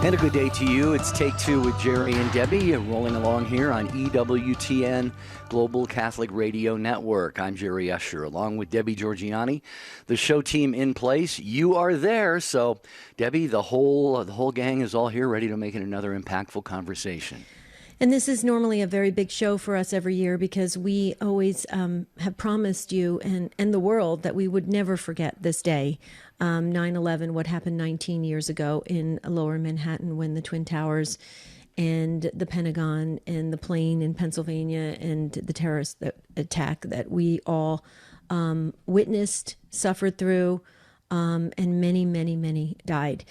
And a good day to you. It's Take Two with Jerry and Debbie, rolling along here on EWTN Global Catholic Radio Network. I'm Jerry Usher, along with Debbie Georgiani, the show team in place. You are there, so Debbie, the whole gang is all here, ready to make it another impactful conversation. And this is normally a very big show for us every year because we always have promised you and the world that we would never forget this day, 9/11, what happened 19 years ago in Lower Manhattan when the Twin Towers and the Pentagon and the plane in Pennsylvania and the terrorist attack that we all witnessed, suffered through, and many, many, many died.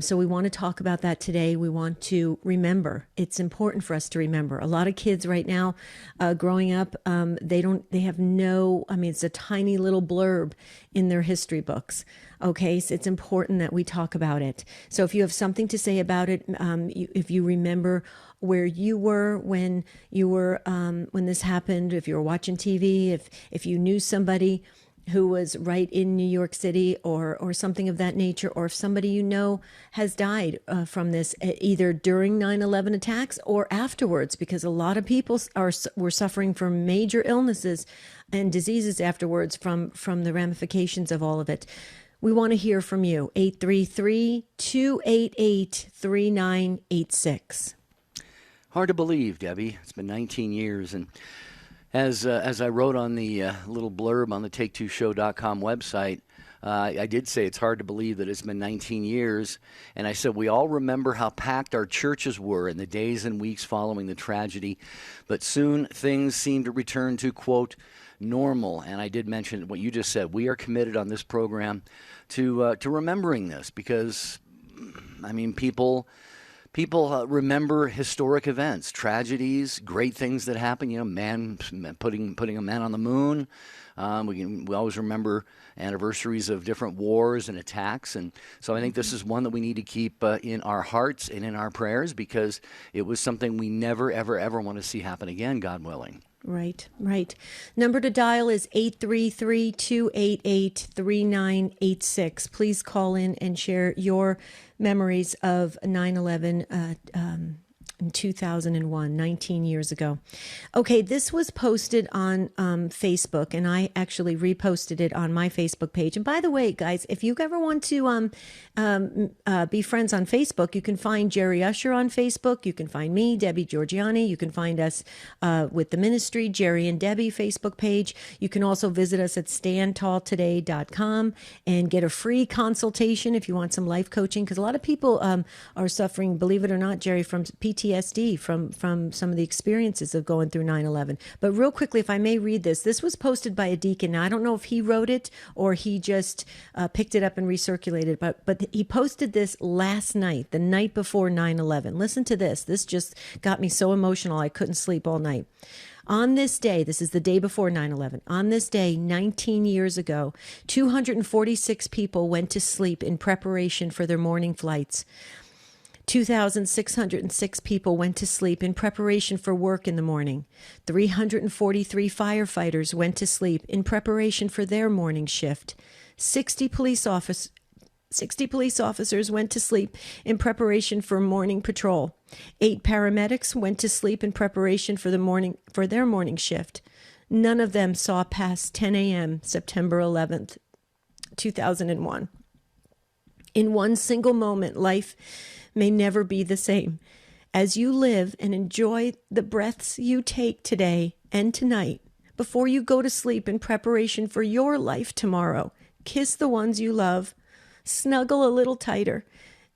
So we want to talk about that today. We want to remember. It's important for us to remember. A lot of kids right now growing up, they have no, it's a tiny little blurb in their history books. Okay, so it's important that we talk about it. So if you have something to say about it, if you remember where you were when this happened, if you were watching TV, if you knew somebody who was right in New York City or something of that nature, or if somebody you know has died from this, either during 9/11 attacks or afterwards, because a lot of people were suffering from major illnesses and diseases afterwards from the ramifications of all of it. We want to hear from you. 833-288-3986. Hard to believe, Debbie. It's been 19 years, and as I wrote on the little blurb on the Take2Show.com website, I did say it's hard to believe that it's been 19 years. And I said we all remember how packed our churches were in the days and weeks following the tragedy. But soon things seemed to return to, quote, normal. And I did mention what you just said. We are committed on this program to remembering this because, people remember historic events, tragedies, great things that happen. You know, putting a man on the moon. We always remember anniversaries of different wars and attacks, and so I think this is one that we need to keep in our hearts and in our prayers because it was something we never, ever, ever want to see happen again, God willing. Right. Number to dial is 833-288-3986. Please call in and share your memories of 9/11 in 2001, 19 years ago. Okay, this was posted on Facebook, and I actually reposted it on my Facebook page. And by the way, guys, if you ever want to be friends on Facebook, you can find Jerry Usher on Facebook. You can find me, Debbie Georgiani. You can find us with the ministry, Jerry and Debbie Facebook page. You can also visit us at standtalltoday.com and get a free consultation if you want some life coaching, because a lot of people are suffering, believe it or not, Jerry, from PTSD, from some of the experiences of going through 9/11. But real quickly, if I may read this, this was posted by a deacon. Now, I don't know if he wrote it or he just picked it up and recirculated it, but he posted this last night, the night before 9/11. Listen to this. This just got me so emotional I couldn't sleep all night. On this day, this is the day before 9/11, on this day, 19 years ago, 246 people went to sleep in preparation for their morning flights. 2,606 people went to sleep in preparation for work in the morning. 343 firefighters went to sleep in preparation for their morning shift. 60 police officers went to sleep in preparation for morning patrol. 8 paramedics went to sleep in preparation for their morning shift. None of them saw past 10 a.m. September 11th, 2001. In one single moment, life may never be the same. As you live and enjoy the breaths you take today and tonight, before you go to sleep in preparation for your life tomorrow, kiss the ones you love, snuggle a little tighter,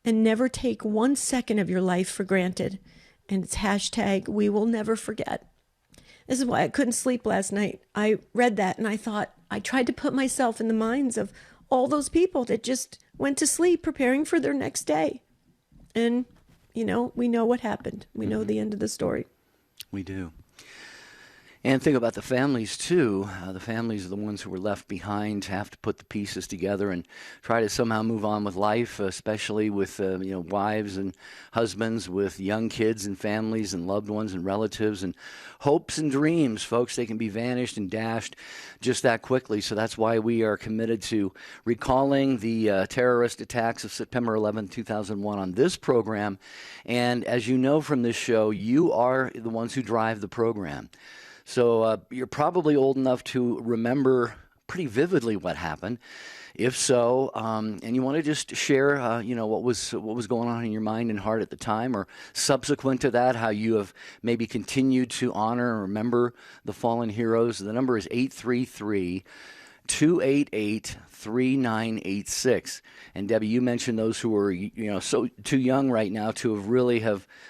and never take 1 second of your life for granted. And it's hashtag we will never forget. This is why I couldn't sleep last night. I read that and I thought, I tried to put myself in the minds of all those people that just went to sleep preparing for their next day. And, we know what happened. We know the end of the story. We do. And think about the families too. The families are the ones who were left behind, have to put the pieces together and try to somehow move on with life, especially with wives and husbands with young kids and families and loved ones and relatives and hopes and dreams. Folks, they can be vanished and dashed just that quickly. So that's why we are committed to recalling the terrorist attacks of September 11, 2001 on this program. And as you know from this show, you are the ones who drive the program. So you're probably old enough to remember pretty vividly what happened. If so, and you want to just share, what was going on in your mind and heart at the time, or subsequent to that, how you have maybe continued to honor and remember the fallen heroes. The number is 833-288-3986. And Debbie, you mentioned those who were, so too young right now to have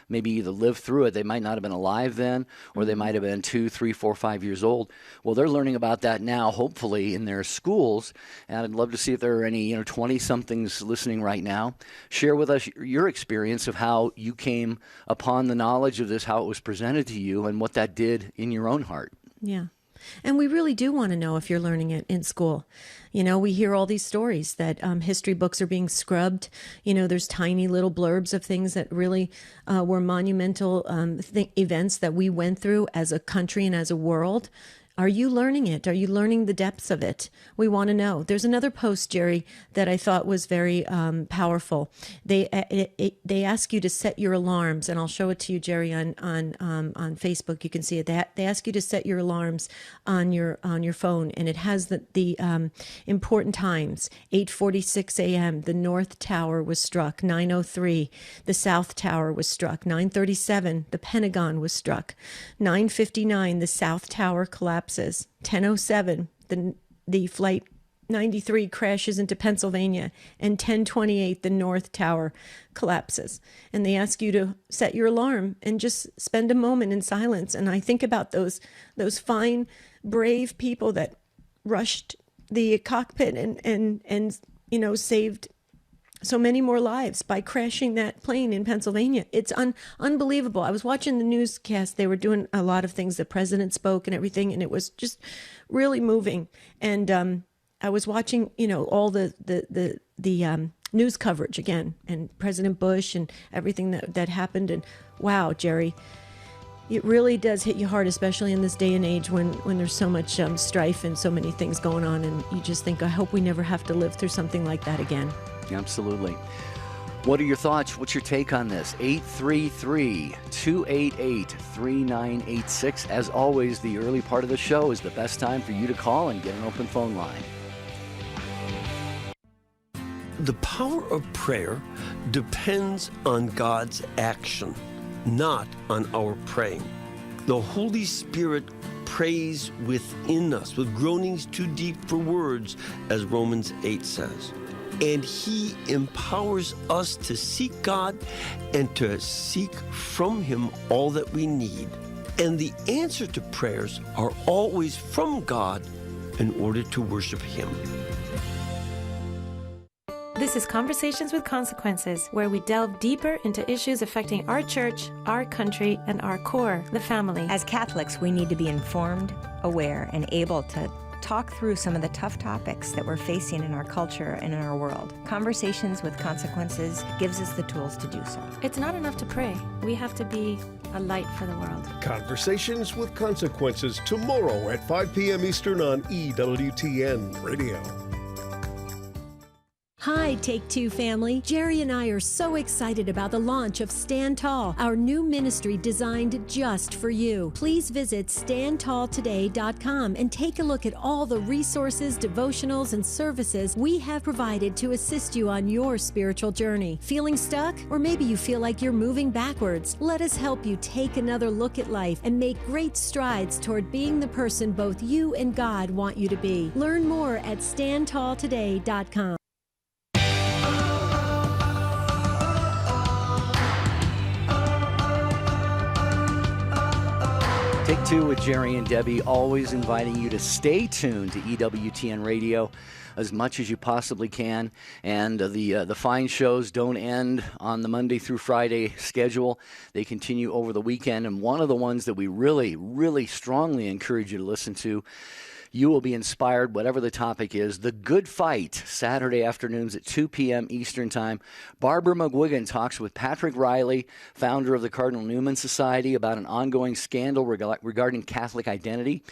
maybe either lived through it. They might not have been alive then, or they might have been 2, 3, 4, 5 years old. Well, they're learning about that now, hopefully, in their schools. And I'd love to see if there are any, 20-somethings listening right now. Share with us your experience of how you came upon the knowledge of this, how it was presented to you, and what that did in your own heart. Yeah. And we really do want to know if you're learning it in school. We hear all these stories that history books are being scrubbed. There's tiny little blurbs of things that really were monumental events that we went through as a country and as a world. Are you learning it? Are you learning the depths of it? We want to know. There's another post, Jerry, that I thought was very powerful. They ask you to set your alarms, and I'll show it to you, Jerry, on Facebook. You can see it. They ask you to set your alarms on your phone, and it has the important times. 8:46 a.m. The North Tower was struck. 9:03 the South Tower was struck. 9:37 the Pentagon was struck. 9:59 the South Tower collapsed. 10:07, the Flight 93 crashes into Pennsylvania, and 10:28, the North Tower collapses. And they ask you to set your alarm and just spend a moment in silence. And I think about those fine, brave people that rushed the cockpit and saved so many more lives by crashing that plane in Pennsylvania. It's unbelievable. I was watching the newscast. They were doing a lot of things. The president spoke and everything, and it was just really moving. And I was watching, all the news coverage again, and President Bush and everything that happened. And wow, Jerry, it really does hit you hard, especially in this day and age when there's so much strife and so many things going on. And you just think, I hope we never have to live through something like that again. Absolutely. What are your thoughts? What's your take on this? 833-288-3986. As always, the early part of the show is the best time for you to call and get an open phone line. The power of prayer depends on God's action, not on our praying. The Holy Spirit prays within us with groanings too deep for words, as Romans 8 says. And He empowers us to seek God and to seek from Him all that we need. And the answer to prayers are always from God in order to worship Him. This is Conversations with Consequences, where we delve deeper into issues affecting our church, our country, and our core, the family. As Catholics, we need to be informed, aware, and able to talk through some of the tough topics that we're facing in our culture and in our world. Conversations with Consequences gives us the tools to do so. It's not enough to pray. We have to be a light for the world. Conversations with Consequences, tomorrow at 5 p.m. Eastern on EWTN Radio. Hi, Take Two family. Jerry and I are so excited about the launch of Stand Tall, our new ministry designed just for you. Please visit standtalltoday.com and take a look at all the resources, devotionals, and services we have provided to assist you on your spiritual journey. Feeling stuck? Or maybe you feel like you're moving backwards? Let us help you take another look at life and make great strides toward being the person both you and God want you to be. Learn more at standtalltoday.com. Take Two with Jerry and Debbie, always inviting you to stay tuned to EWTN Radio as much as you possibly can. And the fine shows don't end on the Monday through Friday schedule. They continue over the weekend. And one of the ones that we really, really strongly encourage you to listen to, you will be inspired, whatever the topic is. The Good Fight, Saturday afternoons at 2 p.m. Eastern Time. Barbara McGuigan talks with Patrick Riley, founder of the Cardinal Newman Society, about an ongoing scandal regarding Catholic identity.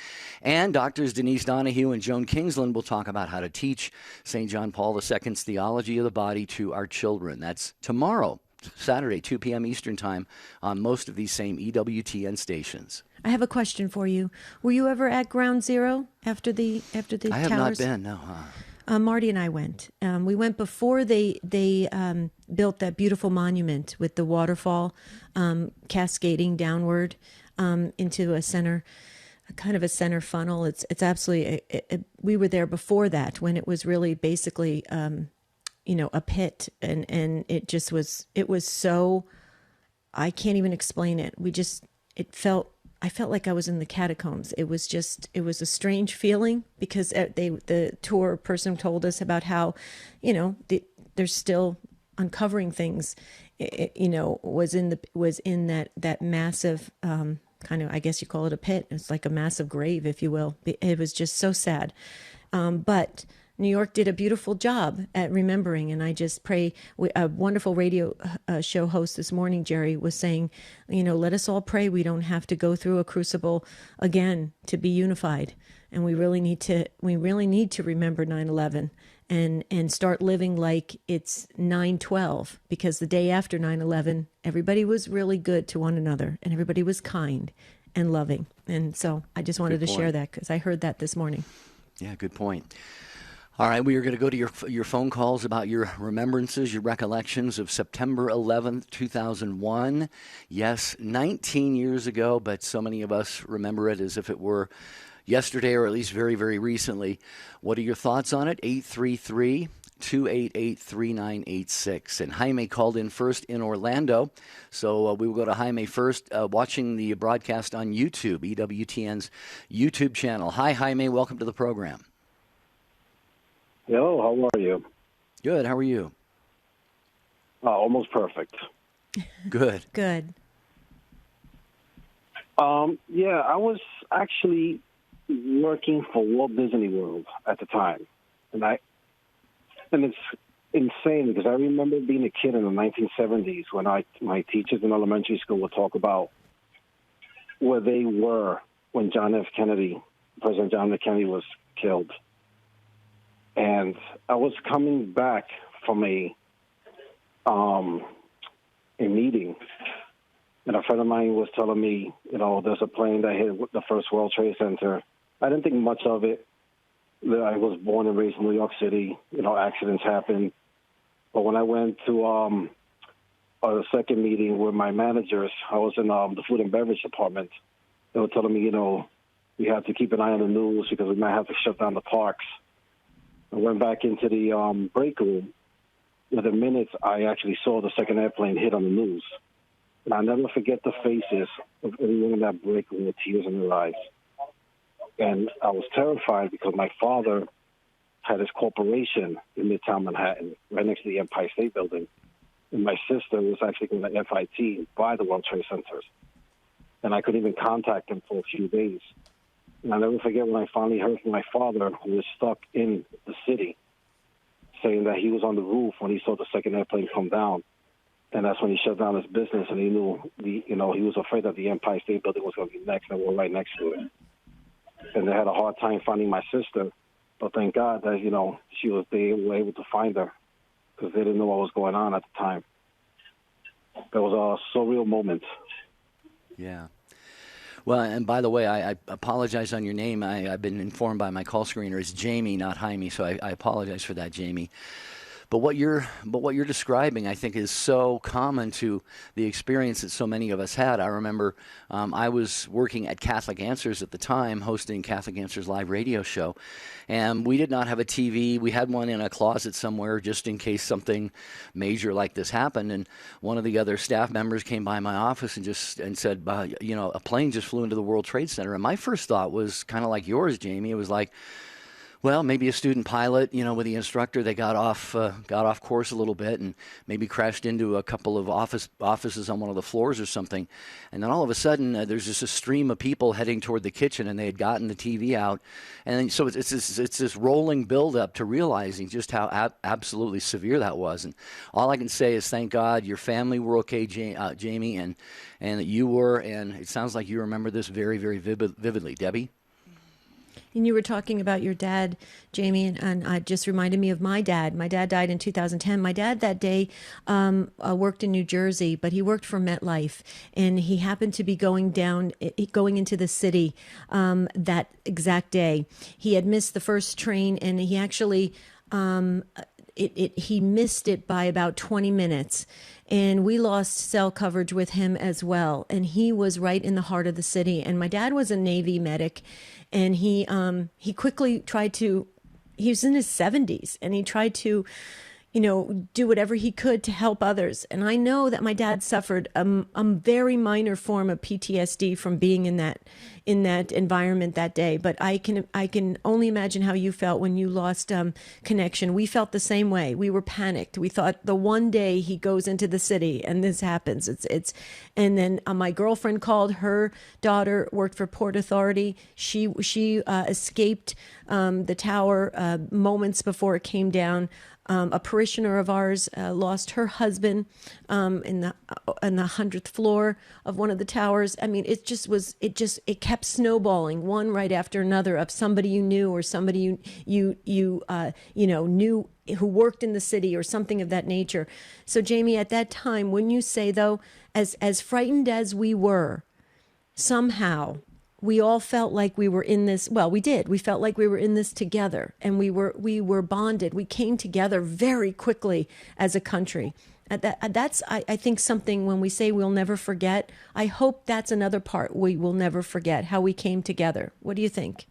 And Doctors Denise Donahue and Joan Kingsland will talk about how to teach St. John Paul II's theology of the body to our children. That's tomorrow, Saturday, 2 p.m. Eastern Time, on most of these same EWTN stations. I have a question for you. Were you ever at Ground Zero after the towers? I have not been, no. Marty and I went. We went before they built that beautiful monument with the waterfall cascading downward into a center, kind of a center funnel. It's absolutely. We were there before that when it was really basically, a pit, and it just was. It was so. I can't even explain it. I felt like I was in the catacombs. It was a strange feeling because the tour person told us about how, they're still uncovering things, was in that massive, kind of, I guess you call it a pit. It's like a massive grave, if you will. It was just so sad. But New York did a beautiful job at remembering, and I just pray. A wonderful radio show host this morning, Jerry, was saying, let us all pray we don't have to go through a crucible again to be unified, and we really need to remember 9/11 and start living like it's 9/12, because the day after 9/11, everybody was really good to one another, and everybody was kind and loving, and so I just wanted to share that because I heard that this morning. Yeah, good point. All right, we are going to go to your phone calls about your remembrances, your recollections of September 11th, 2001. Yes, 19 years ago, but so many of us remember it as if it were yesterday or at least very, very recently. What are your thoughts on it? 833-288-3986. And Jaime called in first in Orlando, so we will go to Jaime first, watching the broadcast on YouTube, EWTN's YouTube channel. Hi, Jaime. Welcome to the program. Hello, how are you? Good. How are you? Almost perfect. Good. Good. Yeah, I was actually working for Walt Disney World at the time, and it's insane because I remember being a kid in the 1970s when my teachers in elementary school would talk about where they were when President John F. Kennedy was killed. And I was coming back from a meeting, and a friend of mine was telling me, there's a plane that hit the first World Trade Center. I didn't think much of it. I was born and raised in New York City. Accidents happen. But when I went to a second meeting with my managers, I was in the food and beverage department. They were telling me, we have to keep an eye on the news because we might have to shut down the parks. I went back into the break room. Within minutes, I actually saw the second airplane hit on the news. And I'll never forget the faces of everyone in that break room with tears in their eyes. And I was terrified because my father had his corporation in Midtown Manhattan, right next to the Empire State Building. And my sister was actually going to FIT by the World Trade Centers. And I couldn't even contact him for a few days. And I'll never forget when I finally heard from my father, who was stuck in the city, saying that he was on the roof when he saw the second airplane come down. And that's when he shut down his business, and he knew, he was afraid that the Empire State Building was going to be next, and we're right next to it. And they had a hard time finding my sister, but thank God that, they were able to find her because they didn't know what was going on at the time. It was a surreal moment. Yeah. Well, and by the way, I apologize on your name. I've been informed by my call screener it's Jamie, not Jaime, so I apologize for that, Jamie. But what you're describing, I think, is so common to the experience that so many of us had. I remember I was working at Catholic Answers at the time, hosting Catholic Answers live radio show, and we did not have a TV. We had one in a closet somewhere just in case something major like this happened. And one of the other staff members came by my office and said, a plane just flew into the World Trade Center. And my first thought was kind of like yours, Jamie. It was like, well, maybe a student pilot, with the instructor, they got off course a little bit and maybe crashed into a couple of offices on one of the floors or something. And then all of a sudden, there's just a stream of people heading toward the kitchen, and they had gotten the TV out. And then, so it's this rolling buildup to realizing just how absolutely severe that was. And all I can say is thank God your family were okay, Jamie, and that you were. And it sounds like you remember this very, very vividly. Debbie? And you were talking about your dad, Jamie, and it just reminded me of my dad. My dad died in 2010. My dad that day worked in New Jersey, but he worked for MetLife, and he happened to be going into the city that exact day. He had missed the first train, and he actually he missed it by about 20 minutes. And we lost cell coverage with him as well. And he was right in the heart of the city. And my dad was a Navy medic, and he quickly tried to, he was in his 70s, and he tried to, do whatever he could to help others. And I know that my dad suffered a very minor form of PTSD from being in that environment that day. But I can only imagine how you felt when you lost connection. We felt the same way. We were panicked. We thought the one day he goes into the city and this happens. And then my girlfriend called. Her daughter worked for Port Authority. She escaped the tower moments before it came down. A parishioner of ours lost her husband in the 100th floor of one of the towers. I mean, it kept snowballing, one right after another, of somebody you knew or somebody you knew who worked in the city or something of that nature. So, Jamie, at that time, wouldn't you say, though, as frightened as we were, somehow we all felt like we were in this. Well, we did. We felt like we were in this together, and we were bonded. We came together very quickly as a country. That's, I think, something when we say we'll never forget. I hope that's another part we will never forget, how we came together. What do you think?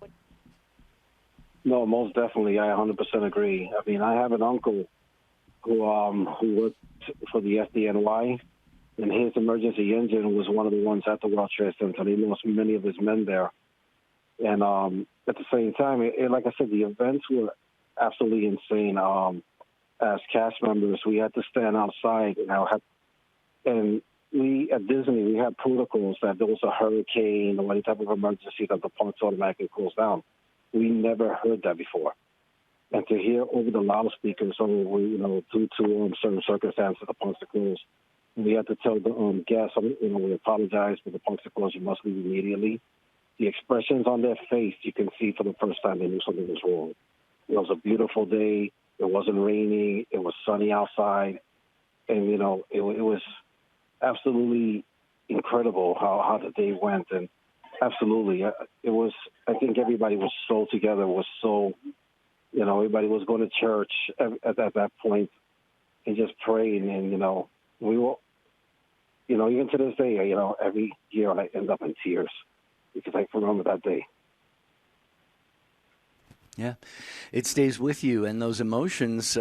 No, most definitely. I 100% agree. I mean, I have an uncle who worked for the FDNY. And his emergency engine was one of the ones at the World Trade Center. He lost many of his men there. And at the same time, like I said, the events were absolutely insane. As cast members, we had to stand outside. And we, at Disney, we had protocols that there was a hurricane or any type of emergency that the parks automatically closed down. We never heard that before. And to hear over the loudspeakers, due to certain circumstances, the parks are closed. We had to tell the guests, we apologize, but the parks are closed. You must leave immediately. The expressions on their face, you can see for the first time they knew something was wrong. It was a beautiful day. It wasn't raining. It was sunny outside. And, it was absolutely incredible how the day went. And absolutely, it was, I think everybody was so together, everybody was going to church at that point and just praying. And, we were, even to this day, every year I end up in tears because I remember that day. Yeah, it stays with you, and those emotions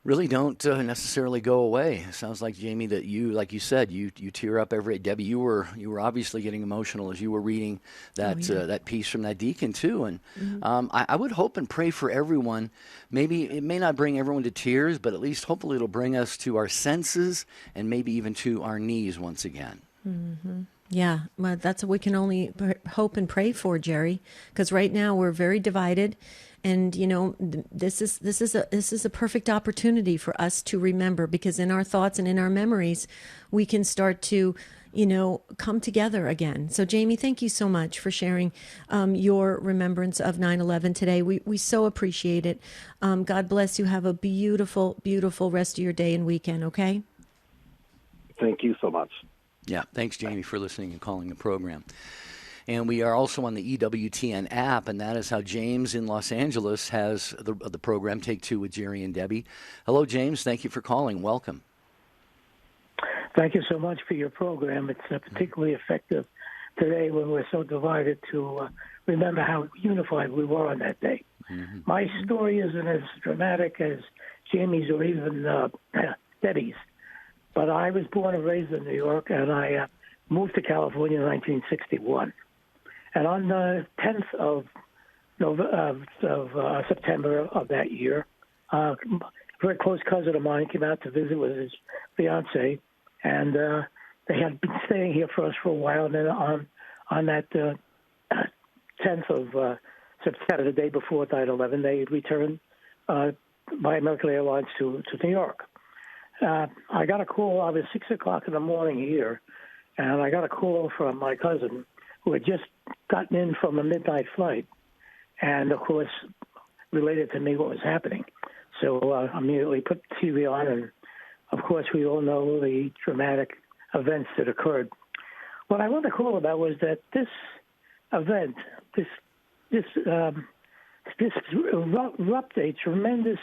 really don't necessarily go away. It sounds like, Jamie, that you, like you said, you tear up every. Debbie, you were obviously getting emotional as you were reading that that piece from that deacon too. And I would hope and pray for everyone. Maybe it may not bring everyone to tears, but at least hopefully it'll bring us to our senses and maybe even to our knees once again. Mm-hmm. Yeah, well, that's what we can only hope and pray for, Jerry, because right now we're very divided. And, this is a perfect opportunity for us to remember, because in our thoughts and in our memories, we can start to, come together again. So, Jamie, thank you so much for sharing your remembrance of 9/11 today. We so appreciate it. God bless you. Have a beautiful, beautiful rest of your day and weekend, okay? Thank you so much. Yeah, thanks, Jamie, for listening and calling the program. And we are also on the EWTN app, and that is how James in Los Angeles has the program Take Two with Jerry and Debbie. Hello, James. Thank you for calling. Welcome. Thank you so much for your program. It's particularly effective today when we're so divided to remember how unified we were on that day. Mm-hmm. My story isn't as dramatic as Jamie's or even Debbie's, but I was born and raised in New York, and I moved to California in 1961. And on the 10th of September of that year, a very close cousin of mine came out to visit with his fiancée, and they had been staying here for us for a while. And then on that 10th of September, the day before 9/11, they returned by American Airlines to New York. I got a call. I was 6 o'clock in the morning here, and I got a call from my cousin who had just gotten in from a midnight flight, and of course related to me what was happening. So I immediately put the TV on, and of course we all know the dramatic events that occurred. What I wanted to call about was that this event, this erupted a tremendous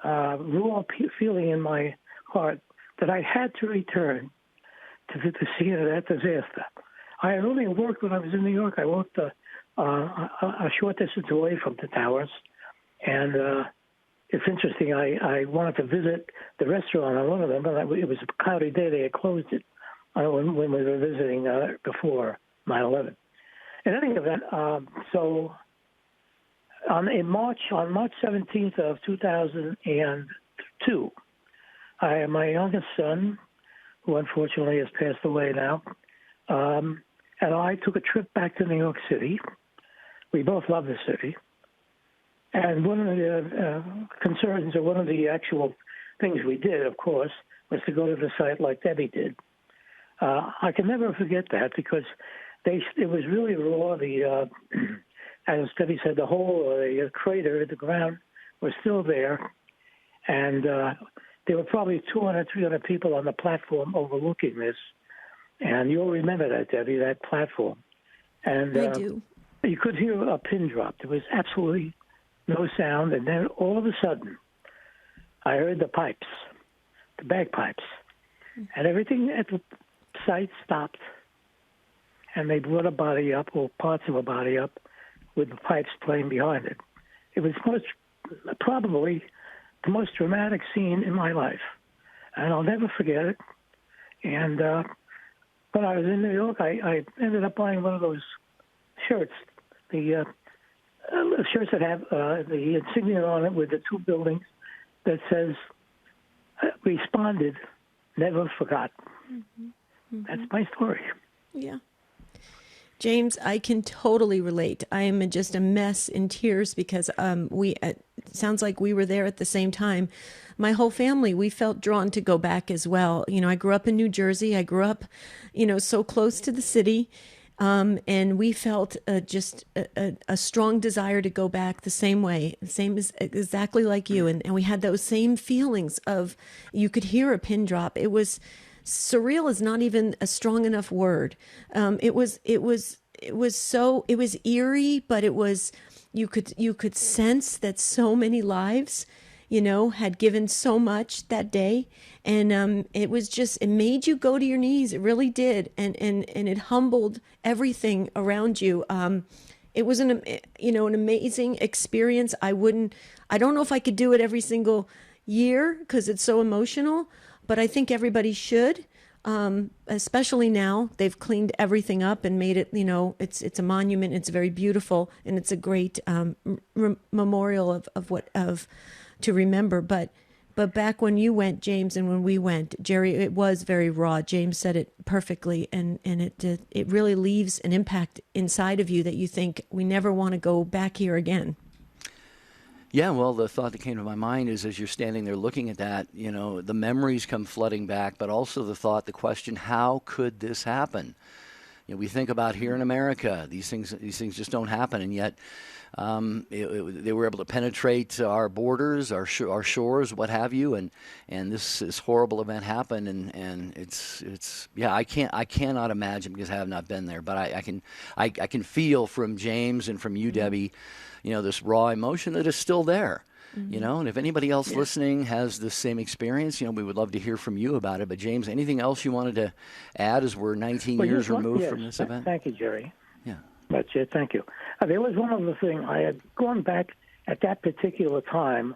raw feeling in my heart that I had to return to the scene of that disaster. I had only worked when I was in New York. I worked a short distance away from the towers, and it's interesting. I wanted to visit the restaurant on one of them, but it was a cloudy day. They had closed it when we were visiting before 9/11. In any event, so on March 17th of 2002, my youngest son, who unfortunately has passed away now, and I took a trip back to New York City. We both love the city. And one of the concerns, or one of the actual things we did, of course, was to go to the site like Debbie did. I can never forget that because it was really raw. As Debbie said, the whole the crater, the ground was still there. And there were probably 200, 300 people on the platform overlooking this. And you'll remember that, Debbie, that platform. And I do. You could hear a pin drop. There was absolutely no sound. And then all of a sudden, I heard the pipes, the bagpipes. And everything at the site stopped. And they brought a body up, or parts of a body up, with the pipes playing behind it. It was probably the most dramatic scene in my life. And I'll never forget it. And when I was in New York, I ended up buying one of those shirts, the shirts that have the insignia on it with the two buildings that says, responded, never forgot. Mm-hmm. Mm-hmm. That's my story. Yeah. James, I can totally relate. I am just a mess in tears because it sounds like we were there at the same time. My whole family, we felt drawn to go back as well. You know, I grew up in New Jersey. I grew up, so close to the city. And we felt just a strong desire to go back the same way, exactly like you. And we had those same feelings of, you could hear a pin drop. It was surreal is not even a strong enough word. It was eerie, but it was, you could sense that so many lives, had given so much that day. And it was just, it made you go to your knees. It really did. And it humbled everything around you. It was an amazing experience. I don't know if I could do it every single year because it's so emotional, but I think everybody should, especially now. They've cleaned everything up and made it, it's a monument. It's very beautiful, and it's a great memorial of to remember. But back when you went, James, and when we went, Jerry, it was very raw. James said it perfectly, and it really leaves an impact inside of you that you think, we never want to go back here again. Yeah, well, the thought that came to my mind is, as you're standing there looking at that, the memories come flooding back, but also the question, how could this happen? we think about here in America, these things just don't happen, and yet they were able to penetrate our borders, our shores, what have you, and this horrible event happened, and it's I cannot imagine, because I have not been there, but I can feel from James and from you, Debbie, this raw emotion that is still there. And if anybody else listening has the same experience, we would love to hear from you about it. But James, anything else you wanted to add as we're 19 years removed from this event? Thank you, Jerry. Yeah. That's it. Thank you. There was one other thing. I had gone back at that particular time,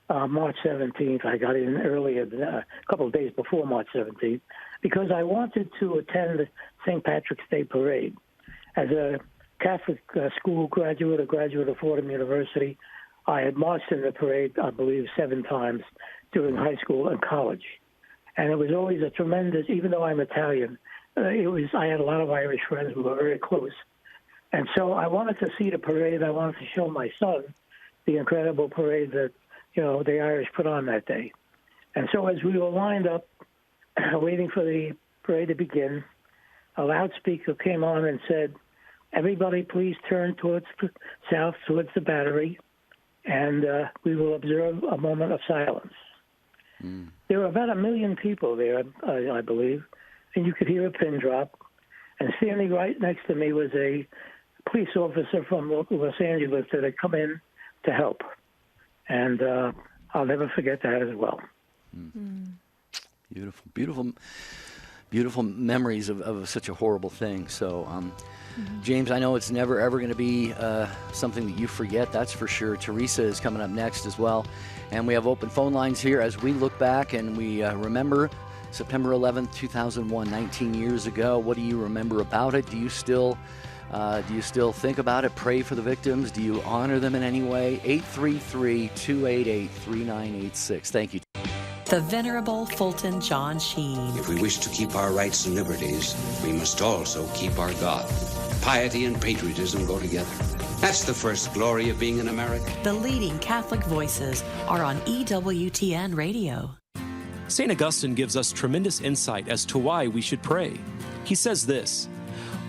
March 17th. I got in earlier, a couple of days before March 17th, because I wanted to attend the St. Patrick's Day Parade. As a Catholic school graduate, a graduate of Fordham University, I had marched in the parade, I believe, 7 times during high school and college. And it was always a tremendous, even though I'm Italian, I had a lot of Irish friends who were very close. And so I wanted to see the parade. I wanted to show my son the incredible parade that, the Irish put on that day. And so as we were lined up, waiting for the parade to begin, a loudspeaker came on and said, "Everybody please turn towards the south, towards the Battery, and we will observe a moment of silence." There were about 1 million people there, I believe, and you could hear a pin drop. And standing right next to me was a police officer from Los Angeles that had come in to help. And I'll never forget that as well. Beautiful, beautiful, beautiful memories of such a horrible thing. So, James, I know it's never, ever going to be something that you forget, that's for sure. Teresa is coming up next as well. And we have open phone lines here as we look back and we remember September 11th, 2001, 19 years ago. What do you remember about it? Do you still think about it, pray for the victims? Do you honor them in any way? 833-288-3986. Thank you. The Venerable Fulton John Sheen. If we wish to keep our rights and liberties, we must also keep our God. Piety and patriotism go together. That's the first glory of being an American. The leading Catholic voices are on EWTN Radio. St. Augustine gives us tremendous insight as to why we should pray. He says this: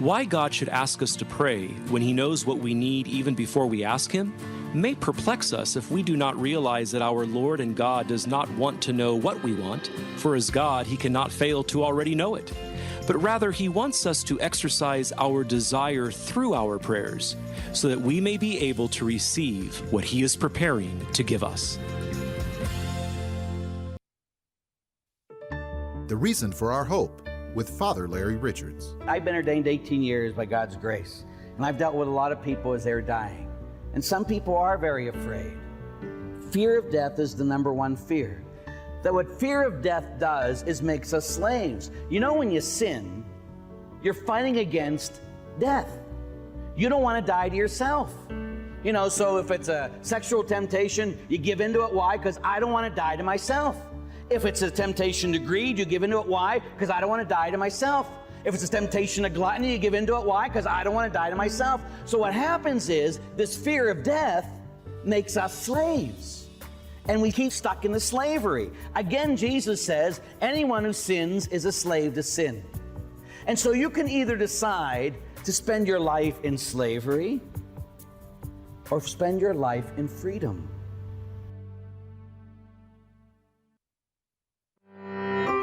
why God should ask us to pray when He knows what we need even before we ask Him may perplex us if we do not realize that our Lord and God does not want to know what we want, for as God He cannot fail to already know it. But rather He wants us to exercise our desire through our prayers so that we may be able to receive what He is preparing to give us. The Reason for Our Hope with Father Larry Richards. I've been ordained 18 years by God's grace, and I've dealt with a lot of people as they're dying. And some people are very afraid. Fear of death is the number one fear. That what fear of death does is makes us slaves. When you sin, you're fighting against death. You don't want to die to yourself. So if it's a sexual temptation, you give into it. Why? Because I don't want to die to myself. If it's a temptation to greed, you give into it. Why? Because I don't want to die to myself. If it's a temptation to gluttony, you give into it. Why? Because I don't want to die to myself. So what happens is this fear of death makes us slaves. And we keep stuck in the slavery. Again, Jesus says, anyone who sins is a slave to sin. And so you can either decide to spend your life in slavery or spend your life in freedom.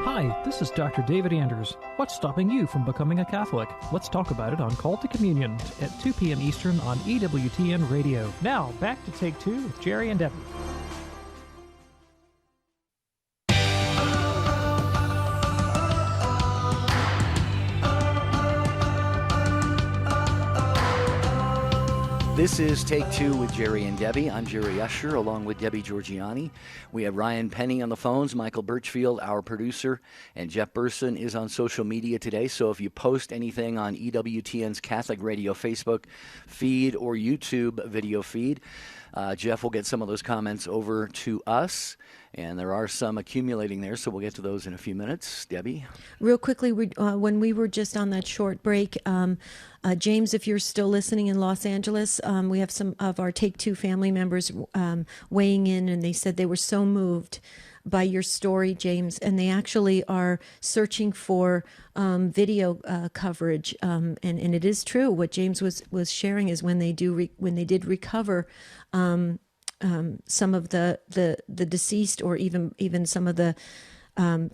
Hi, this is Dr. David Anders. What's stopping you from becoming a Catholic? Let's talk about it on Call to Communion at 2 p.m. Eastern on EWTN Radio. Now, back to Take Two with Jerry and Debbie. This is Take Two with Jerry and Debbie. I'm Jerry Usher, along with Debbie Georgiani. We have Ryan Penny on the phones, Michael Birchfield, our producer, and Jeff Burson is on social media today. So if you post anything on EWTN's Catholic Radio Facebook feed or YouTube video feed, Jeff will get some of those comments over to us. And there are some accumulating there, so we'll get to those in a few minutes. Debbie? Real quickly, when we were just on that short break, James, if you're still listening in Los Angeles, we have some of our Take Two family members weighing in, and they said they were so moved by your story, James, and they actually are searching for video coverage. And it is true what James was sharing is when they did recover some of the deceased, or even some of the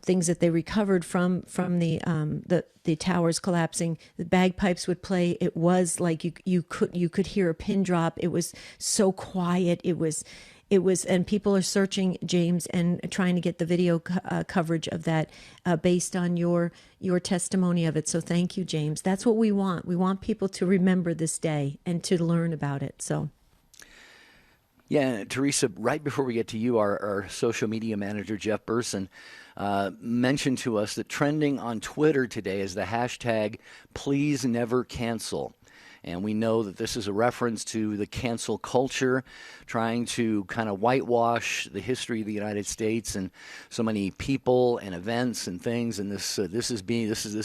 things that they recovered from the towers collapsing, the bagpipes would play. It was like you could hear a pin drop. It was so quiet. It was, and people are searching, James, and trying to get the video coverage of that based on your testimony of it. So thank you, James. That's what we want. We want people to remember this day and to learn about it. So. Yeah, Teresa, right before we get to you, our social media manager, Jeff Burson, mentioned to us that trending on Twitter today is the hashtag #PleaseNeverCancel. And we know that this is a reference to the cancel culture, trying to kind of whitewash the history of the United States and so many people and events and things. And this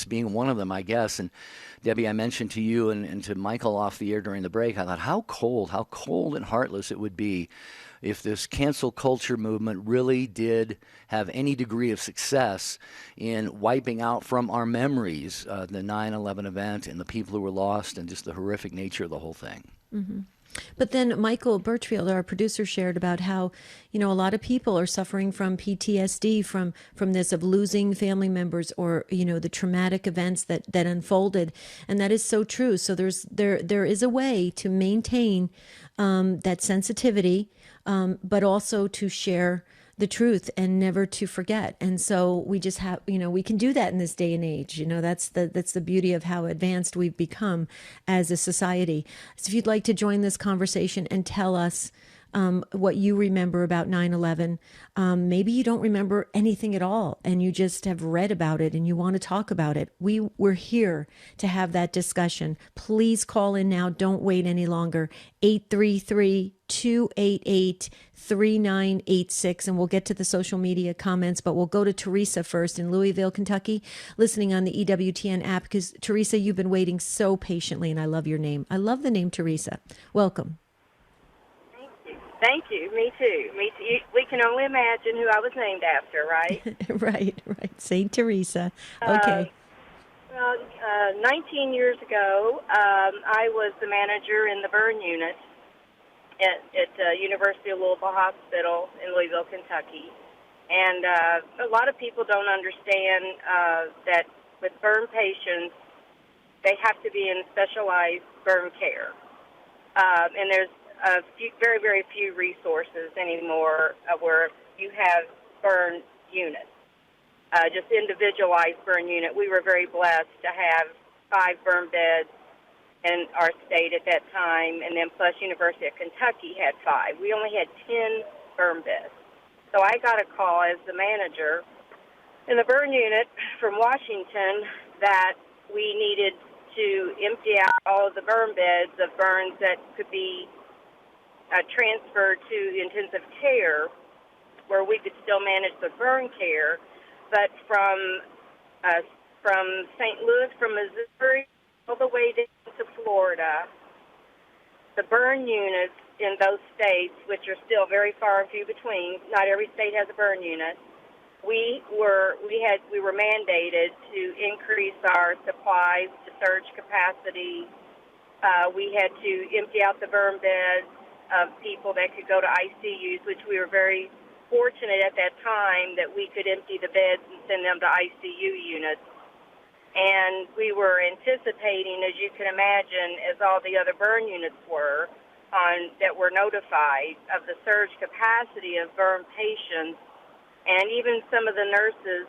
being one of them, I guess. And Debbie, I mentioned to you and to Michael off the air during the break, I thought how cold and heartless it would be if this cancel culture movement really did have any degree of success in wiping out from our memories the 9/11 event and the people who were lost and just the horrific nature of the whole thing. Mm-hmm. But then Michael Birchfield, our producer, shared about how, a lot of people are suffering from PTSD from this, of losing family members, or, the traumatic events that unfolded. And that is so true. So there is a way to maintain that sensitivity, but also to share the truth and never to forget. And so we just have, we can do that in this day and age. That's the beauty of how advanced we've become as a society. So if you'd like to join this conversation and tell us what you remember about 9/11. Maybe you don't remember anything at all and you just have read about it and you want to talk about it. We're here to have that discussion. Please call in now. Don't wait any longer. 833-288-3986, and we'll get to the social media comments, but we'll go to Teresa first in Louisville, Kentucky, listening on the EWTN app, because Teresa, you've been waiting so patiently, and I love your name. I love the name Teresa. Welcome. Thank you. Me too. We can only imagine who I was named after, right? Right. Saint Teresa. Okay. 19 years ago, I was the manager in the burn unit at University of Louisville Hospital in Louisville, Kentucky. And a lot of people don't understand that with burn patients, they have to be in specialized burn care. And there's very, very few resources anymore where you have burn units, just individualized burn unit. We were very blessed to have 5 burn beds in our state at that time, and then plus University of Kentucky had 5. We only had 10 burn beds. So I got a call as the manager in the burn unit from Washington that we needed to empty out all of the burn beds of burns that could be transferred to intensive care, where we could still manage the burn care, but from St. Louis, from Missouri, all the way down to Florida, the burn units in those states, which are still very far and few between, not every state has a burn unit. We were mandated to increase our supplies to surge capacity. We had to empty out the burn beds of people that could go to ICUs, which we were very fortunate at that time that we could empty the beds and send them to ICU units. And we were anticipating, as you can imagine, as all the other burn units were, that were notified of the surge capacity of burn patients, and even some of the nurses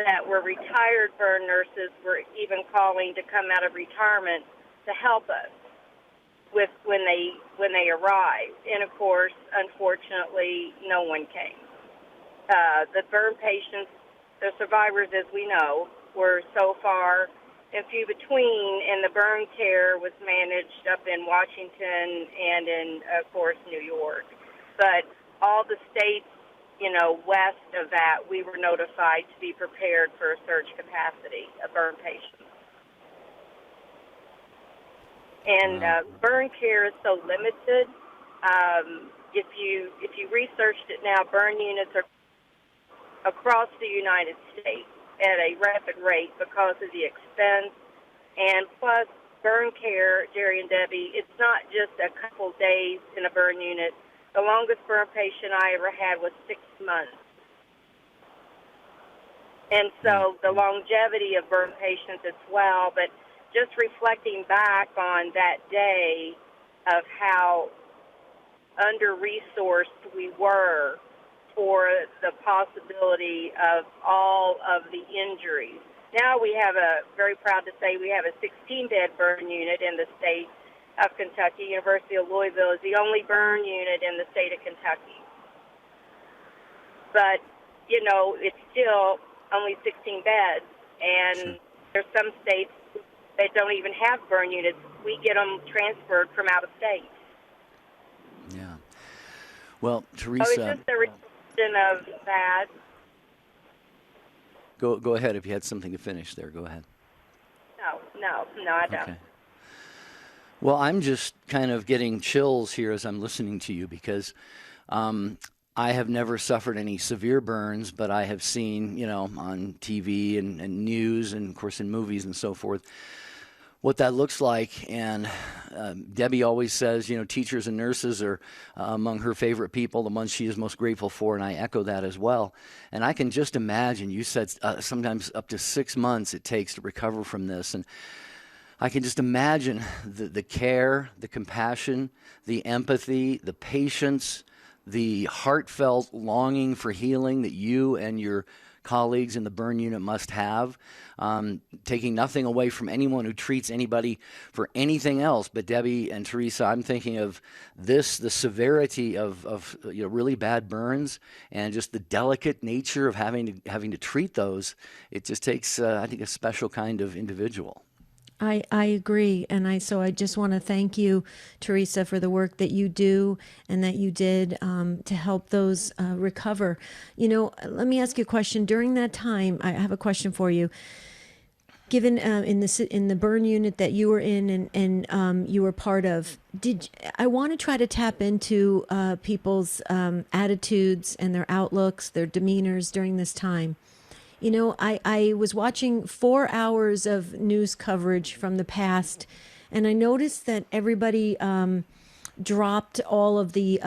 that were retired burn nurses were even calling to come out of retirement to help us with when they arrived. And of course, unfortunately, no one came. The burn patients, the survivors, as we know, were so far and few between, and the burn care was managed up in Washington and in, of course, New York. But all the states, west of that, we were notified to be prepared for a surge capacity of burn patients. And burn care is so limited. If you researched it now, burn units are across the United States at a rapid rate because of the expense. And plus, burn care, Jerry and Debbie, it's not just a couple days in a burn unit. The longest burn patient I ever had was 6 months. And so the longevity of burn patients as well, but just reflecting back on that day of how under-resourced we were for the possibility of all of the injuries. Now we have very proud to say we have a 16-bed burn unit in the state of Kentucky. University of Louisville is the only burn unit in the state of Kentucky. But, it's still only 16 beds, and there's some states that don't even have burn units. We get them transferred from out of state. Yeah. Well, Teresa... So it's just a reflection of that. Go ahead if you had something to finish there. Go ahead. No, I don't. Okay. Well, I'm just kind of getting chills here as I'm listening to you because I have never suffered any severe burns, but I have seen, on TV and news and, of course, in movies and so forth, what that looks like. And Debbie always says, teachers and nurses are among her favorite people, the ones she is most grateful for, and I echo that as well. And I can just imagine, you said sometimes up to 6 months it takes to recover from this. And I can just imagine the care, the compassion, the empathy, the patience, the heartfelt longing for healing that you and your colleagues in the burn unit must have, taking nothing away from anyone who treats anybody for anything else. But Debbie and Teresa, I'm thinking of this, the severity of really bad burns and just the delicate nature of having to treat those. It just takes, I think, a special kind of individual. I agree. And so I just want to thank you, Teresa, for the work that you do and that you did to help those recover. Let me ask you a question. During that time, I have a question for you. Given in the burn unit that you were in and you were part of, I want to try to tap into people's attitudes and their outlooks, their demeanors during this time. I was watching 4 hours of news coverage from the past, and I noticed that everybody dropped all of the,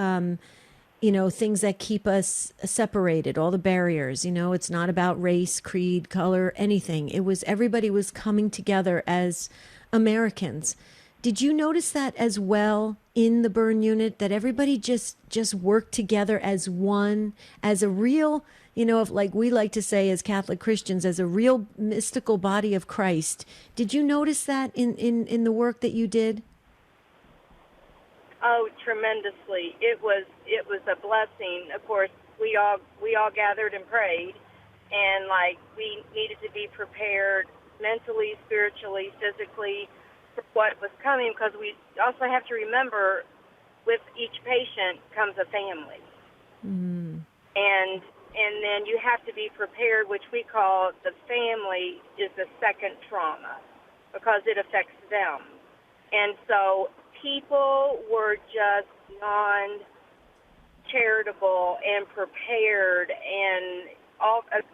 things that keep us separated, all the barriers. It's not about race, creed, color, anything. Everybody was coming together as Americans. Did you notice that as well in the burn unit, that everybody just worked together as one, as a real, like we like to say as Catholic Christians, as a real mystical body of Christ? Did you notice that in the work that you did? Oh, tremendously. It was a blessing. Of course, we all gathered and prayed, and we needed to be prepared mentally, spiritually, physically for what was coming, because we also have to remember with each patient comes a family. Mm. And then you have to be prepared, which we call the family is the second trauma, because it affects them. And so people were just non-charitable and prepared, and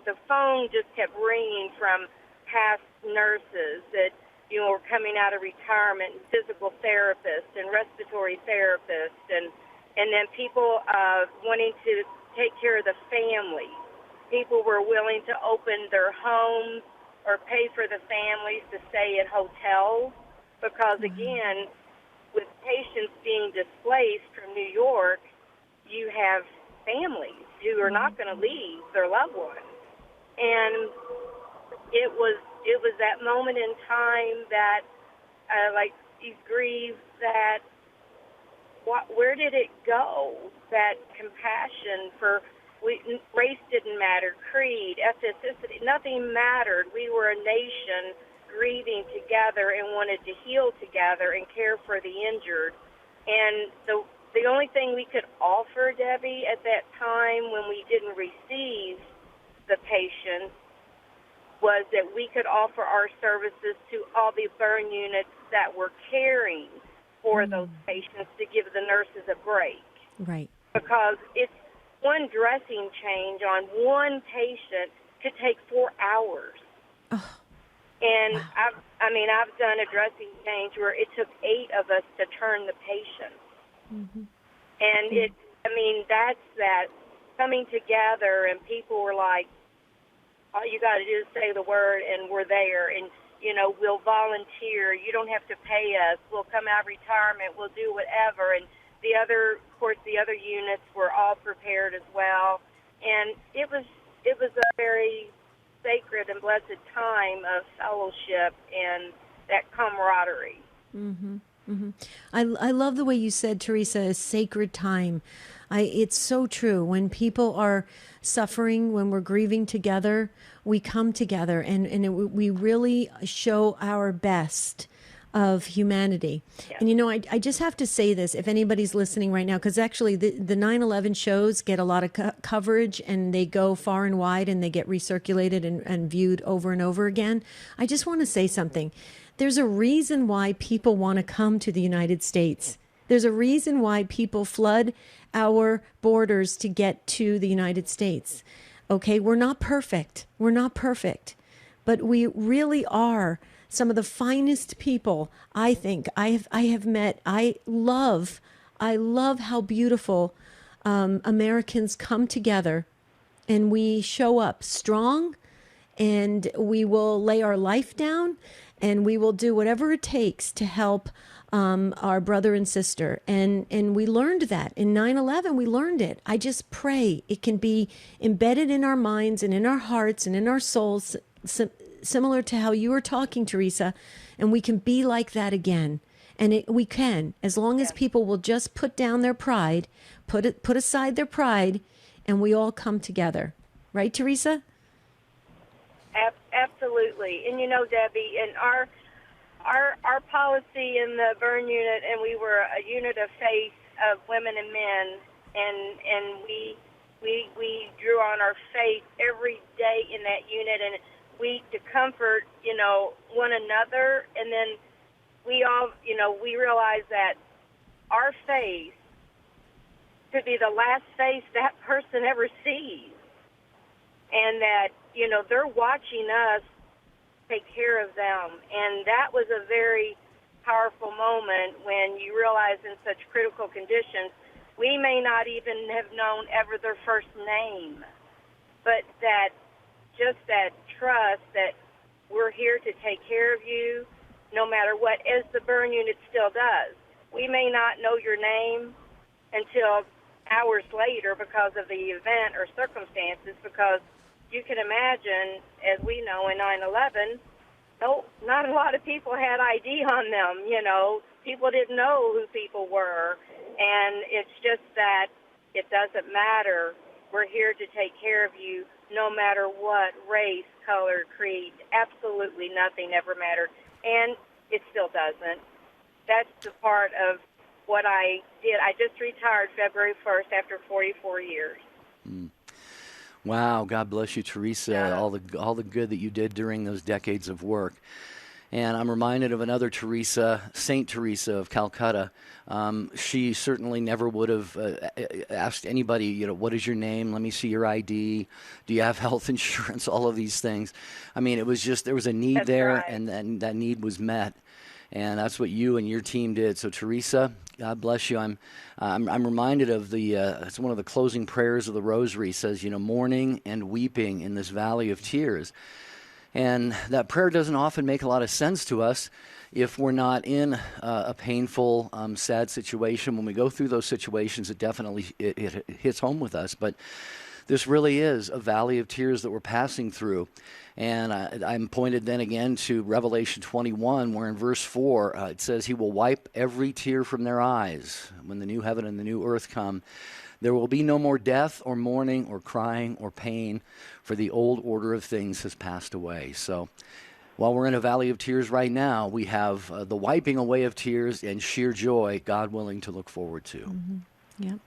the phone just kept ringing from past nurses that were coming out of retirement, and physical therapists and respiratory therapists, and then people wanting to take care of the family. People were willing to open their homes or pay for the families to stay in hotels, because again, with patients being displaced from New York, you have families who are not going to leave their loved ones. And it was that moment in time that you grieve that where did it go? That compassion for race didn't matter, creed, ethnicity, nothing mattered. We were a nation grieving together and wanted to heal together and care for the injured. And the only thing we could offer, Debbie, at that time when we didn't receive the patients was that we could offer our services to all the burn units that were caring for those patients, to give the nurses a break. Right. Because it's one dressing change on one patient could take 4 hours. And I've done a dressing change where it took 8 of us to turn the patient. And that's that coming together, and people were like, all you got to do is say the word, and we're there. And, we'll volunteer. You don't have to pay us. We'll come out of retirement. We'll do whatever. And the other units were all prepared as well. And it was a very sacred and blessed time of fellowship and that camaraderie. I love the way you said, Teresa, a sacred time. It's so true. When people are suffering, when we're grieving together, we come together and we really show our best of humanity. Yeah. And I just have to say this, if anybody's listening right now, because actually the 9/11 shows get a lot of coverage, and they go far and wide, and they get recirculated and viewed over and over again. I just want to say something. There's a reason why people want to come to the United States. There's a reason why people flood our borders to get to the United States. Okay, we're not perfect. But we really are some of the finest people I think I have met. I love how beautiful Americans come together, and we show up strong, and we will lay our life down, and we will do whatever it takes to help our brother and sister. And we learned that. In 9/11, we learned it. I just pray it can be embedded in our minds and in our hearts and in our souls, similar to how you were talking, Teresa, and we can be like that again. And we can, as long as people will just put down their pride, put aside their pride, and we all come together. Right, Teresa? Absolutely. And Debbie, in our policy in the burn unit, and we were a unit of faith of women and men, and we drew on our faith every day in that unit, and to comfort, one another. And then we all, we realized that our faith could be the last face that person ever sees. And that, they're watching us take care of them. And that was a very powerful moment when you realize in such critical conditions, we may not even have known ever their first name, but that just that trust that we're here to take care of you no matter what, as the burn unit still does. We may not know your name until hours later because of the event or circumstances, because you can imagine, as we know in 9/11, not a lot of people had ID on them, People didn't know who people were, and it's just that it doesn't matter. We're here to take care of you no matter what, race, color, creed. Absolutely nothing ever mattered, and it still doesn't. That's the part of what I did. I just retired February 1st after 44 years. Wow, God bless you, Teresa, Yeah. all the good that you did during those decades of work. And I'm reminded of another Teresa, Saint Teresa of Calcutta. She certainly never would have asked anybody, what is your name? Let me see your ID. Do you have health insurance? All of these things. I mean, it was just, there was a need That's there, right. and that need was met. And that's what you and your team did. So, Teresa, God bless you. I'm reminded of it's one of the closing prayers of the Rosary. It says, mourning and weeping in this valley of tears. And that prayer doesn't often make a lot of sense to us if we're not in a painful, sad situation. When we go through those situations, it definitely it hits home with us. But this really is a valley of tears that we're passing through. And I'm pointed then again to Revelation 21, where in verse 4, it says, He will wipe every tear from their eyes when the new heaven and the new earth come. There will be no more death or mourning or crying or pain, for the old order of things has passed away. So while we're in a valley of tears right now, we have the wiping away of tears and sheer joy, God willing, to look forward to. Mm-hmm. Yep.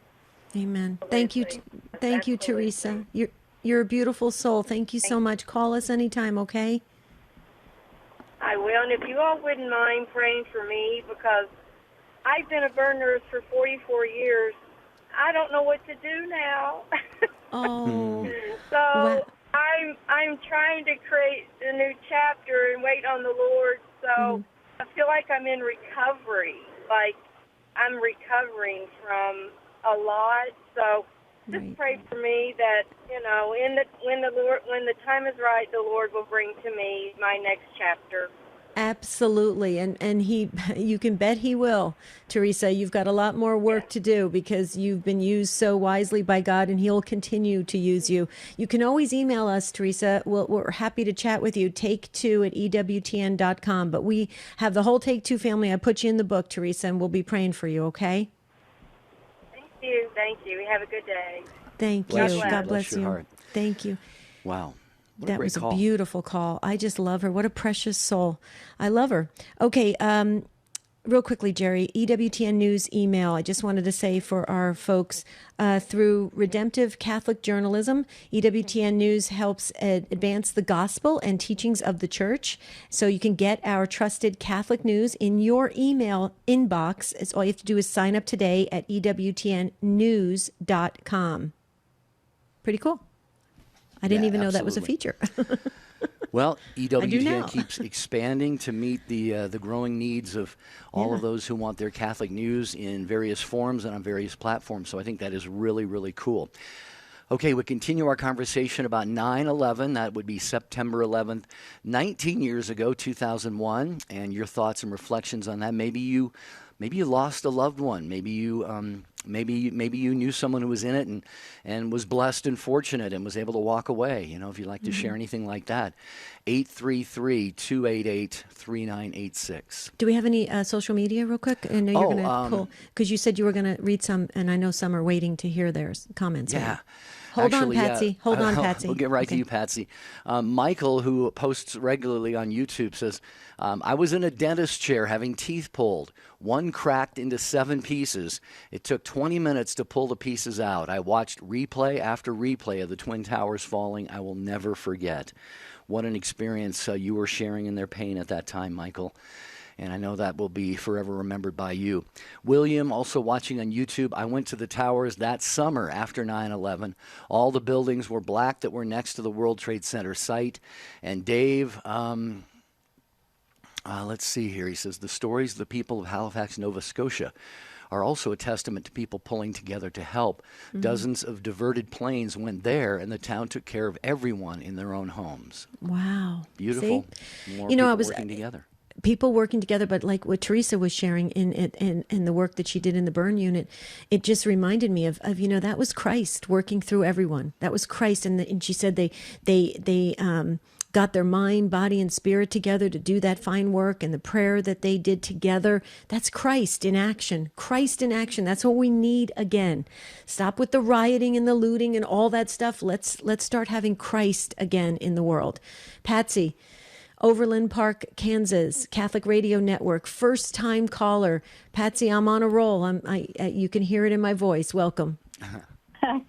Amen. Thank you, Teresa. You're a beautiful soul. Thank you so much. Call us anytime, okay? I will, and if you all wouldn't mind praying for me, because I've been a burn nurse for 44 years. I don't know what to do now. Oh. So Wow. I'm trying to create a new chapter and wait on the Lord. So I feel like I'm in recovery. Like I'm recovering from a lot. So just pray for me that, you know, when the time is right, the Lord will bring to me my next chapter. Absolutely. And you can bet he will, Teresa. You've got a lot more work to do because you've been used so wisely by God, and he'll continue to use you. You can always email us, Teresa. We're happy to chat with you. Take2@EWTN.com. But we have the whole Take Two family. I put you in the book, Teresa, and we'll be praying for you, okay? Thank you. Have a good day. Thank Bless you. you. God Bless bless your you. heart. Thank you. Wow. What a That great was call. a beautiful call. I just love her. What a precious soul. I love her. Okay, real quickly, Jerry, EWTN News email. I just wanted to say for our folks, through Redemptive Catholic Journalism, EWTN News helps advance the gospel and teachings of the church. So you can get our trusted Catholic news in your email inbox. It's all you have to do is sign up today at EWTNnews.com. Pretty cool. I didn't even know that was a feature. Well, I do now. EWTN keeps expanding to meet the growing needs of all of those who want their Catholic news in various forms and on various platforms. So I think that is really, really cool. Okay, we continue our conversation about 9/11. That would be September 11th, 19 years ago, 2001, and your thoughts and reflections on that. Maybe you lost a loved one. Maybe you knew someone who was in it and was blessed and fortunate and was able to walk away. You know, if you'd like to share anything like that, 833-288-3986. Do we have any social media real quick? I know you're going to pull, because you said you were going to read some, and I know some are waiting to hear their comments. Yeah. Hold on, Patsy. Hold on, Patsy. We'll get right to you, Patsy. Michael, who posts regularly on YouTube, says, I was in a dentist chair having teeth pulled. One cracked into 7 pieces. It took 20 minutes to pull the pieces out. I watched replay after replay of the Twin Towers falling. I will never forget. What an experience you were sharing in their pain at that time, Michael. And I know that will be forever remembered by you. William, also watching on YouTube, I went to the towers that summer after 9/11. All the buildings were black that were next to the World Trade Center site. And Dave, let's see here. He says, the stories of the people of Halifax, Nova Scotia are also a testament to people pulling together to help. Dozens of diverted planes went there, and the town took care of everyone in their own homes. Wow. Beautiful. See? More You know, people I was working together. People working together, but like what Teresa was sharing in the work that she did in the burn unit, it just reminded me of that was Christ working through everyone. That was Christ, and she said they got their mind, body, and spirit together to do that fine work, and the prayer that they did together. That's Christ in action. Christ in action. That's what we need again. Stop with the rioting and the looting and all that stuff. Let's start having Christ again in the world. Patsy, Overland Park, Kansas, Catholic Radio Network, first-time caller. Patsy, I'm on a roll. You can hear it in my voice. Welcome. I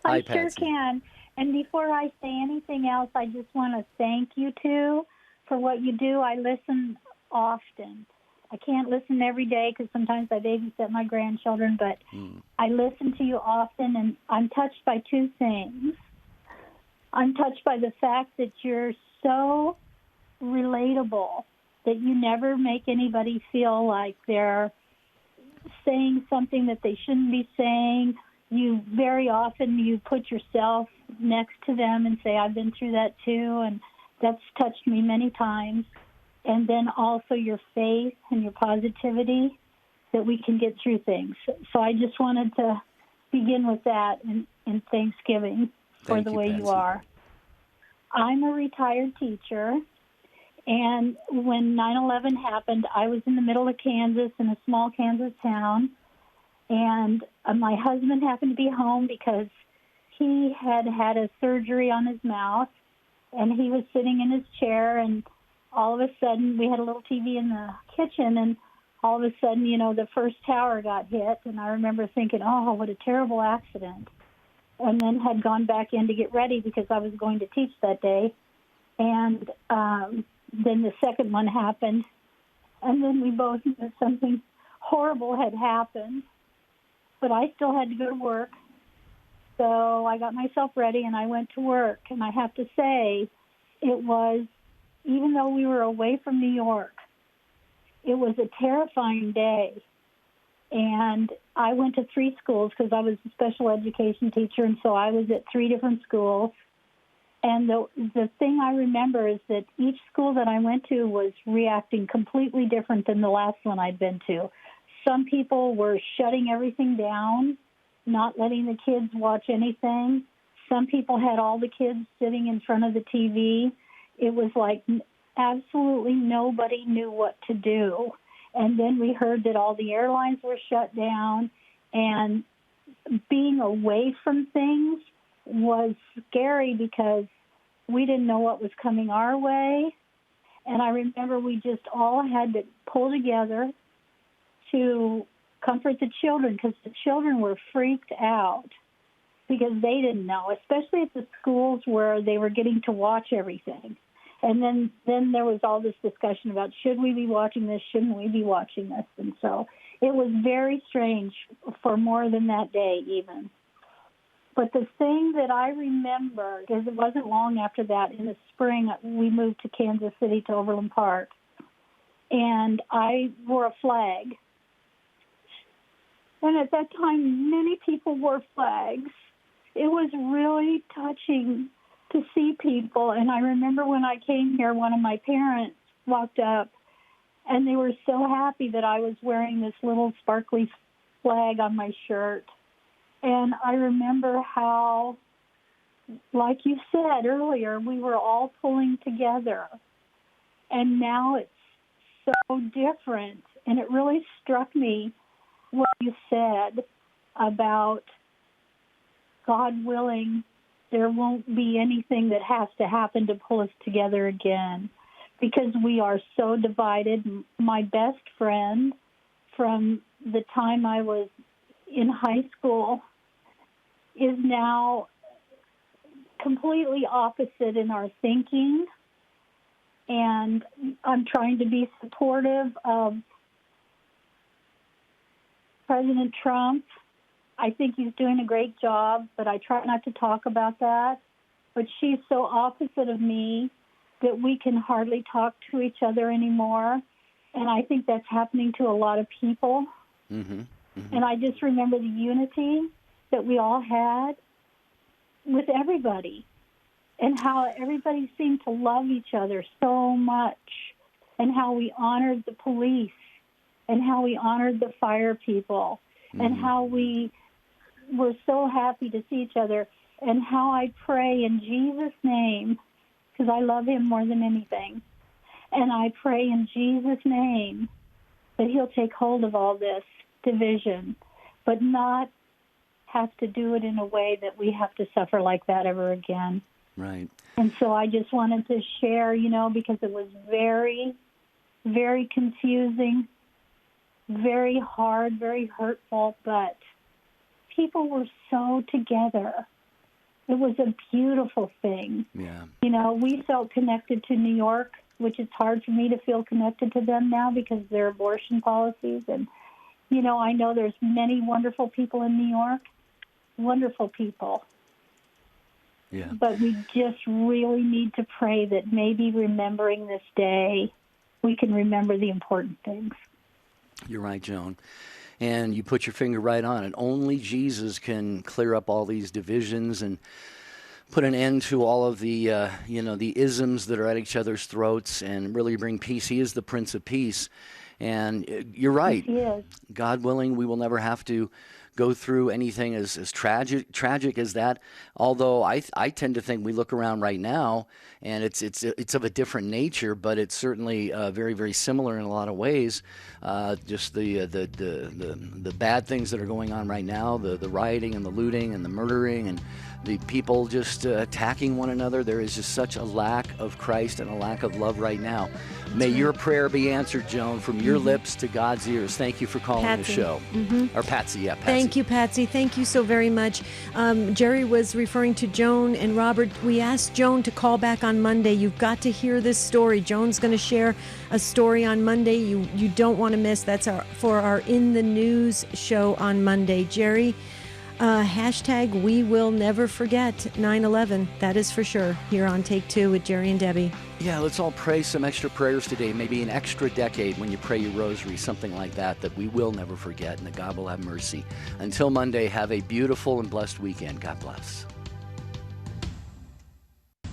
Hi, sure Patsy. can. And before I say anything else, I just want to thank you two for what you do. I listen often. I can't listen every day because sometimes I babysit my grandchildren, but I listen to you often, and I'm touched by 2 things. I'm touched by the fact that you're so relatable, that you never make anybody feel like they're saying something that they shouldn't be saying. You very often you put yourself next to them and say, I've been through that too, and that's touched me many times. And then also your faith and your positivity, that we can get through things. So I just wanted to begin with that in Thanksgiving for Thank the you, way Patsy. you are. I'm a retired teacher, and when 9/11 happened, I was in the middle of Kansas, in a small Kansas town, and my husband happened to be home because he had had a surgery on his mouth, and he was sitting in his chair, and all of a sudden, we had a little TV in the kitchen, and all of a sudden, the first tower got hit, and I remember thinking, oh, what a terrible accident, and then had gone back in to get ready because I was going to teach that day, and then the second one happened, and then we both knew something horrible had happened, but I still had to go to work, So I got myself ready and I went to work. And I have to say, it was, even though we were away from New York, it was a terrifying day. And I went to 3 schools because I was a special education teacher, and so I was at 3 different schools. And the thing I remember is that each school that I went to was reacting completely different than the last one I'd been to. Some people were shutting everything down, not letting the kids watch anything. Some people had all the kids sitting in front of the TV. It was like absolutely nobody knew what to do. And then we heard that all the airlines were shut down, and being away from things was scary because we didn't know what was coming our way. And I remember we just all had to pull together to comfort the children, because the children were freaked out because they didn't know, especially at the schools where they were getting to watch everything. And then there was all this discussion about, should we be watching this, shouldn't we be watching this? And so it was very strange for more than that day even. But the thing that I remember, because it wasn't long after that, in the spring, we moved to Kansas City to Overland Park, and I wore a flag. And at that time, many people wore flags. It was really touching to see people. And I remember when I came here, one of my parents walked up, and they were so happy that I was wearing this little sparkly flag on my shirt. And I remember how, like you said earlier, we were all pulling together. And now it's so different. And it really struck me what you said about God willing, there won't be anything that has to happen to pull us together again, because we are so divided. My best friend from the time I was in high school is now completely opposite in our thinking, and I'm trying to be supportive of President Trump. I think he's doing a great job, but I try not to talk about that. But she's so opposite of me that we can hardly talk to each other anymore. And I think that's happening to a lot of people. Mm-hmm. Mm-hmm. And I just remember the unity that we all had with everybody, and how everybody seemed to love each other so much, and how we honored the police, and how we honored the fire people, and how we were so happy to see each other, and how I pray in Jesus' name, because I love him more than anything, and I pray in Jesus' name that he'll take hold of all this division, but not have to do it in a way that we have to suffer like that ever again. Right. And so I just wanted to share, because it was very, very confusing, very hard, very hurtful, but people were so together. It was a beautiful thing. Yeah. We felt connected to New York, which is hard for me to feel connected to them now because of their abortion policies. And, I know there's many wonderful people in New York, wonderful people. Yeah. But we just really need to pray that maybe remembering this day, we can remember the important things. You're right, Joan. And you put your finger right on it. Only Jesus can clear up all these divisions and put an end to all of the, the isms that are at each other's throats, and really bring peace. He is the Prince of Peace. And you're right. He is. God willing, we will never have to go through anything as tragic as that. Although I tend to think we look around right now, and it's of a different nature, but it's certainly very, very similar in a lot of ways. Just the bad things that are going on right now, the rioting and the looting and the murdering and the people just attacking one another. There is just such a lack of Christ and a lack of love right now. May your prayer be answered, Joan, from your lips to God's ears. Thank you for calling the show. Or Patsy, yeah, Patsy. Thank you, Patsy. Thank you so very much. Jerry was referring to Joan and Robert. We asked Joan to call back on Monday. You've got to hear this story. Joan's going to share a story on Monday you don't want to miss. That's for our In the News show on Monday. Jerry, Hashtag we will never forget 9/11. That is for sure. Here on Take Two with Jerry and Debbie. Yeah, let's all pray some extra prayers today, maybe an extra decade when you pray your rosary, something like that we will never forget, and that God will have mercy. Until Monday, have a beautiful and blessed weekend. God bless.